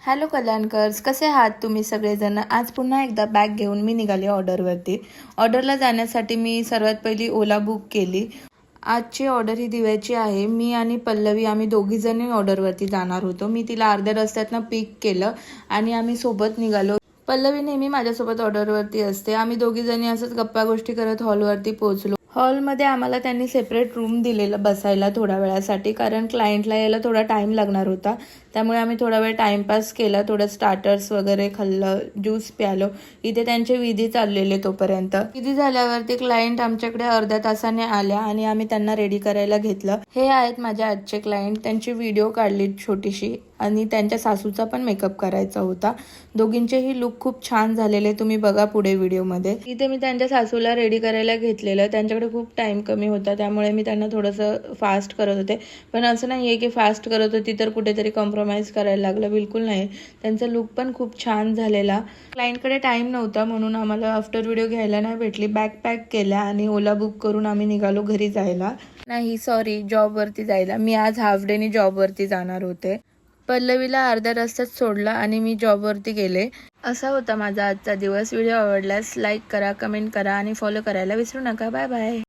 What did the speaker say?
Hello कल्याणकर्स, कसे आहात तुम्ही सगळेजण? आज पुन्हा एकदा बॅग घेऊन मी निघाली ऑर्डरवरती. ऑर्डरला जाण्यासाठी मी सर्वात पहिली ओला बुक केली. आजची ऑर्डर ही दिव्याची आहे. मी आणि पल्लवी आम्ही दोघीजणी ऑर्डरवरती जाणार होतो. मी तिला अर्ध्या रस्त्यातनं पिक केलं आणि आम्ही सोबत निघालो. पल्लवी नेहमी माझ्यासोबत ऑर्डरवरती असते. आम्ही दोघीजणी असंच गप्पा गोष्टी करत हॉलवरती पोहोचलो. हॉलमध्ये आम्हाला त्यांनी सेपरेट रूम दिलेलं बसायला थोड्या वेळासाठी, कारण क्लायंटला यायला थोडा टाईम लागणार होता. त्यामुळे आम्ही थोडा वेळ टाईमपास केला, थोडं स्टार्टर्स वगैरे खाल्लं, ज्यूस प्यालो. इथे त्यांचे विधी चाललेले तोपर्यंत. विधी झाल्यावरती क्लायंट आमच्याकडे अर्ध्या तासाने आल्या आणि आम्ही त्यांना रेडी करायला घेतलं. हे आहेत माझ्या आजचे क्लायंट. त्यांची व्हिडिओ काढली छोटीशी आणि त्यांच्या सासूचा पण मेकअप करायचा होता. दोघींचेही लुक खूप छान झालेले, तुम्ही बघा पुढे व्हिडिओमध्ये. इथे मी त्यांच्या सासूला रेडी करायला घेतलेलं. त्यांच्याकडे खूप टाइम कमी होता, त्यामुळे मी त्यांना थोडंसं फास्ट करत होते. पण असं नाही आहे की फास्ट करत होती तर कुठेतरी कॉम्प्रोमाइज करायला लागलं, बिलकुल नाही. त्यांचा लुक पण खूप छान झालेला. क्लायंटकडे टाइम नव्हता म्हणून आम्हाला आफ्टर व्हिडिओ घ्यायला नाही भेटली. बॅग पॅक केल्या आणि ओला बुक करून आम्ही निघालो घरी जायला. नाही सॉरी, जॉबवरती जायला. मी आज हाफ डेनी जॉबवरती जाणार होते. पल्लवीला अर्ध्या रस्त्यात सोडलं आणि मी जॉबवरती गेले. असा होता माझा आजचा दिवस. व्हिडिओ आवडल्यास लाईक करा, कमेंट करा आणि फॉलो करायला विसरू नका. Bye bye.